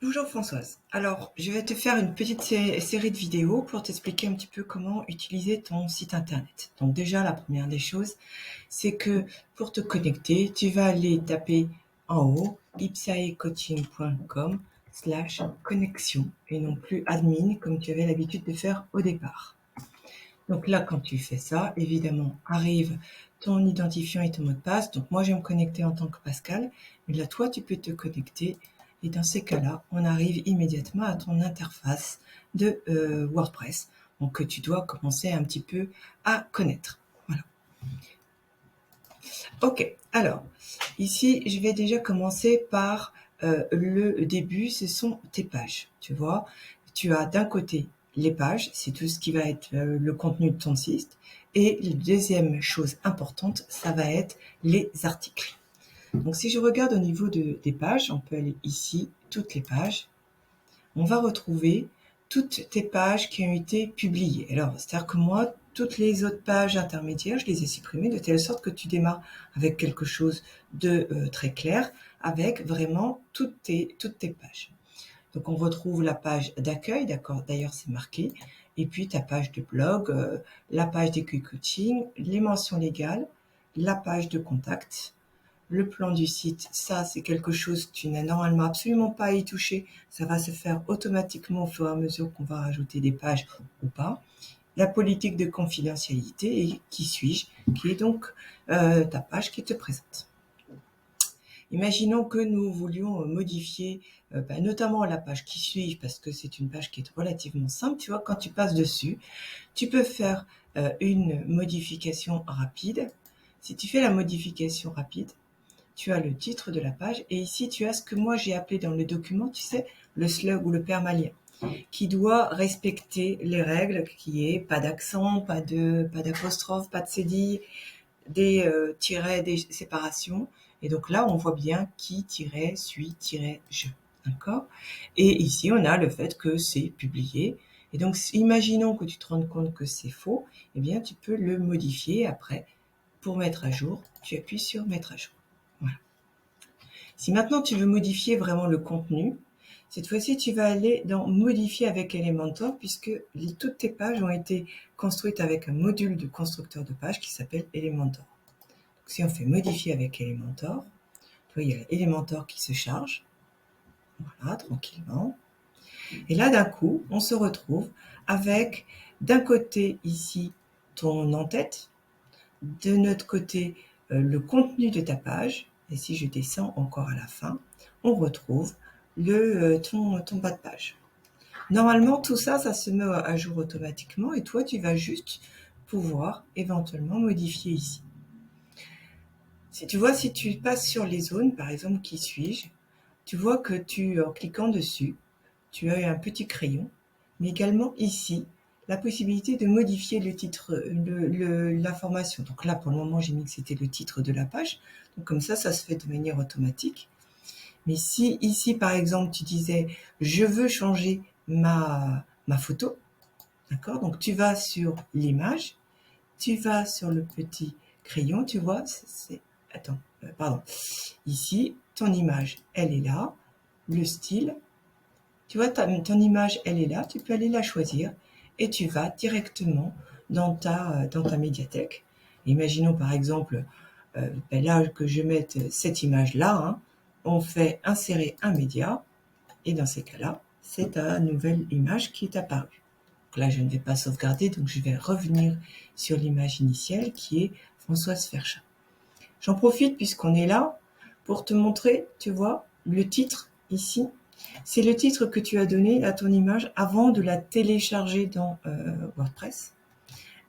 Bonjour Françoise. Alors, je vais te faire une petite série de vidéos pour t'expliquer un petit peu comment utiliser ton site internet. Donc déjà, la première des choses, c'est que pour te connecter, tu vas aller taper en haut ipsaecoaching.com/connexion et non plus admin comme tu avais l'habitude de faire au départ. Donc là, quand tu fais ça, évidemment, arrive ton identifiant et ton mot de passe. Donc moi, je vais me connecter en tant que Pascal, mais là, toi, tu peux te connecter. Et dans ces cas-là, on arrive immédiatement à ton interface de WordPress, donc que tu dois commencer un petit peu à connaître. Voilà. Ok, alors, ici, je vais déjà commencer par le début, ce sont tes pages. Tu vois, tu as d'un côté les pages, c'est tout ce qui va être le contenu de ton site. Et la deuxième chose importante, ça va être les articles. Donc, si je regarde au niveau des pages, on peut aller ici, toutes les pages. On va retrouver toutes tes pages qui ont été publiées. Alors, c'est-à-dire que moi, toutes les autres pages intermédiaires, je les ai supprimées de telle sorte que tu démarres avec quelque chose de très clair, avec vraiment toutes tes pages. Donc, on retrouve la page d'accueil, d'accord, d'ailleurs c'est marqué, et puis ta page de blog, la page des quick coaching, les mentions légales, la page de contact, le plan du site, ça c'est quelque chose que tu n'as normalement absolument pas à y toucher. Ça va se faire automatiquement au fur et à mesure qu'on va rajouter des pages ou pas. La politique de confidentialité et qui suis-je, qui est donc ta page qui te présente. Imaginons que nous voulions modifier notamment la page qui suis-je, parce que c'est une page qui est relativement simple. Tu vois, quand tu passes dessus, tu peux faire une modification rapide. Si tu fais la modification rapide, tu as le titre de la page et ici tu as ce que moi j'ai appelé dans le document, tu sais, le slug ou le permalien, qui doit respecter les règles, qui est pas d'accent, pas d'apostrophe, pas de cédille, des tirets, des séparations. Et donc là, on voit bien qui suis je. D'accord. Et ici, on a le fait que c'est publié. Et donc, imaginons que tu te rendes compte que c'est faux, eh bien, tu peux le modifier après. Pour mettre à jour, tu appuies sur mettre à jour. Voilà. Si maintenant tu veux modifier vraiment le contenu, cette fois-ci tu vas aller dans modifier avec Elementor puisque toutes tes pages ont été construites avec un module de constructeur de page qui s'appelle Elementor. Donc, si on fait modifier avec Elementor, tu vois, il y a Elementor qui se charge, voilà, tranquillement. Et là d'un coup, on se retrouve avec d'un côté ici ton en-tête, de notre côté le contenu de ta page, et si je descends encore à la fin, on retrouve ton bas de page. Normalement, tout ça, ça se met à jour automatiquement et toi, tu vas juste pouvoir éventuellement modifier ici. Si tu vois, si tu passes sur les zones, par exemple, qui suis-je, tu vois que en cliquant dessus, tu as un petit crayon, mais également ici, la possibilité de modifier le titre, l'information. Donc là, pour le moment, j'ai mis que c'était le titre de la page. Donc comme ça se fait de manière automatique. Mais si ici, par exemple, tu disais, je veux changer ma photo, d'accord? Donc tu vas sur l'image, tu vas sur le petit crayon, tu vois, attends, pardon. Ici, ton image, elle est là, le style, tu vois, ton image, elle est là, tu peux aller la choisir et tu vas directement dans ta médiathèque. Imaginons par exemple, là que je mette cette image-là, hein, on fait insérer un média et dans ces cas-là, c'est ta nouvelle image qui est apparue. Donc là, je ne vais pas sauvegarder, donc je vais revenir sur l'image initiale qui est Françoise Ferchat. J'en profite puisqu'on est là pour te montrer, tu vois, le titre ici. C'est le titre que tu as donné à ton image avant de la télécharger dans WordPress.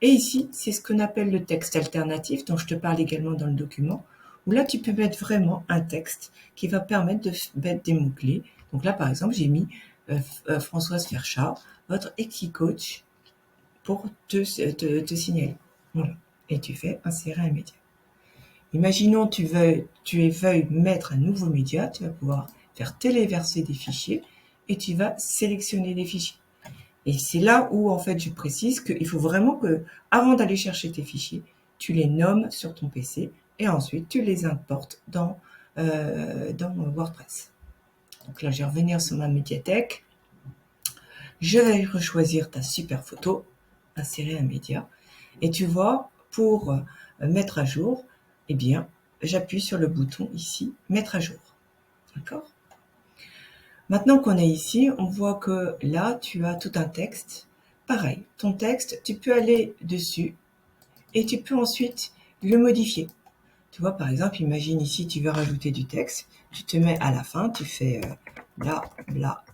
Et ici, c'est ce qu'on appelle le texte alternatif, dont je te parle également dans le document, où là, tu peux mettre vraiment un texte qui va permettre de mettre des mots-clés. Donc là, par exemple, j'ai mis Françoise Ferchat, votre ex-coach, pour te signaler. Voilà. Et tu fais insérer un média. Imaginons tu veuilles mettre un nouveau média, tu vas pouvoir faire téléverser des fichiers et tu vas sélectionner les fichiers. Et c'est là où en fait je précise qu'il faut vraiment que, avant d'aller chercher tes fichiers, tu les nommes sur ton PC et ensuite tu les importes dans WordPress. Donc là, je vais revenir sur ma médiathèque. Je vais choisir ta super photo, insérer un média. Et tu vois, pour mettre à jour, eh bien, j'appuie sur le bouton ici, mettre à jour. D'accord? Maintenant qu'on est ici, on voit que là, tu as tout un texte. Pareil, ton texte, tu peux aller dessus et tu peux ensuite le modifier. Tu vois, par exemple, imagine ici, tu veux rajouter du texte. Tu te mets à la fin, tu fais bla, bla,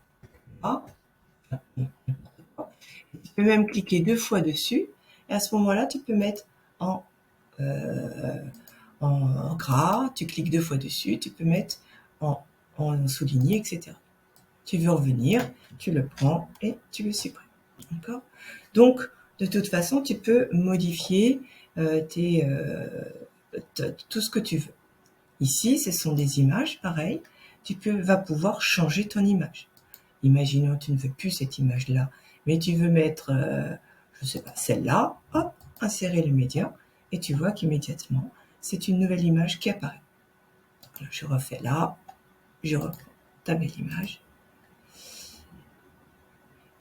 bla. Tu peux même cliquer 2 fois dessus. Et à ce moment-là, tu peux mettre en, en gras. Tu cliques 2 fois dessus. Tu peux mettre en souligné, etc. Tu veux revenir, tu le prends et tu le supprimes. D'accord? Donc, de toute façon, tu peux modifier tout ce que tu veux. Ici, ce sont des images, pareil. Tu vas pouvoir changer ton image. Imaginons, tu ne veux plus cette image-là, mais tu veux mettre, je ne sais pas, celle-là. Hop, insérer le média, et tu vois qu'immédiatement, c'est une nouvelle image qui apparaît. Alors, je refais là, je reprends ta belle image.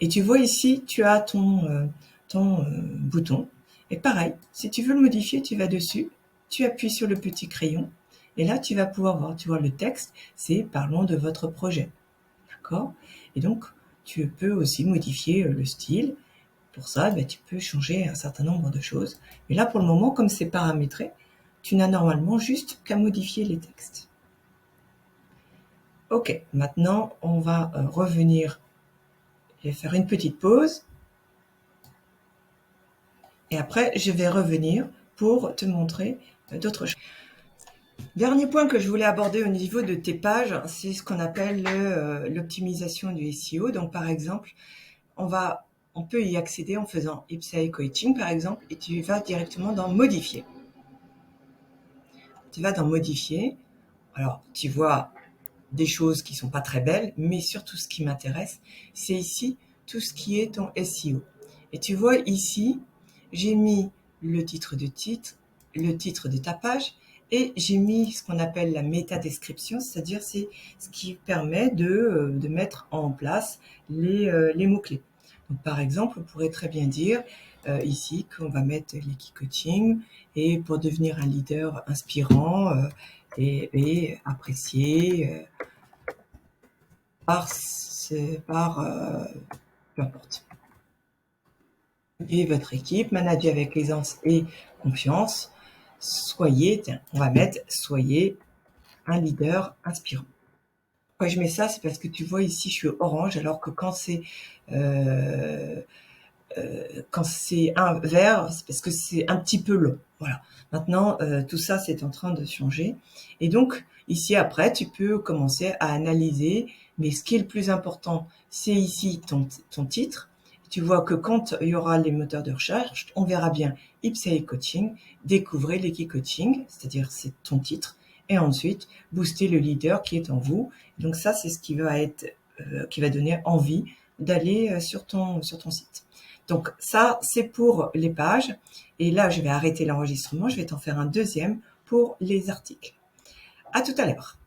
Et tu vois ici, tu as ton bouton. Et pareil, si tu veux le modifier, tu vas dessus, tu appuies sur le petit crayon, et là, tu vas pouvoir voir, tu vois, le texte, c'est « Parlons de votre projet ». D'accord? Et donc, tu peux aussi modifier le style. Pour ça, tu peux changer un certain nombre de choses. Mais là, pour le moment, comme c'est paramétré, tu n'as normalement juste qu'à modifier les textes. Ok, maintenant, on va revenir. Je vais faire une petite pause. Et après, je vais revenir pour te montrer d'autres choses. Dernier point que je voulais aborder au niveau de tes pages, c'est ce qu'on appelle l'optimisation du SEO. Donc, par exemple, on peut y accéder en faisant Ipsai Coaching, par exemple, et tu vas directement dans Modifier. Tu vas dans Modifier. Alors, tu vois des choses qui sont pas très belles, mais surtout ce qui m'intéresse, c'est ici tout ce qui est ton SEO. Et tu vois ici, j'ai mis le titre de ta page, et j'ai mis ce qu'on appelle la métadescription, c'est-à-dire c'est ce qui permet de mettre en place les mots-clés. Donc, par exemple, on pourrait très bien dire ici qu'on va mettre l'Eki Coaching, et pour devenir un leader inspirant et apprécié peu importe. Et votre équipe, manager avec aisance et confiance, on va mettre soyez un leader inspirant. Pourquoi je mets ça? C'est parce que tu vois ici, je suis orange, alors que quand c'est un vert, c'est parce que c'est un petit peu long. Voilà. Maintenant, tout ça, c'est en train de changer. Et donc, ici, après, tu peux commencer à analyser. Mais ce qui est le plus important, c'est ici ton titre. Tu vois que quand il y aura les moteurs de recherche, on verra bien Ipsai Coaching, découvrez l'Eki Coaching, c'est-à-dire c'est ton titre, et ensuite booster le leader qui est en vous. Donc ça, c'est ce qui va donner envie d'aller sur ton site. Donc ça, c'est pour les pages. Et là, je vais arrêter l'enregistrement. Je vais t'en faire un deuxième pour les articles. À tout à l'heure.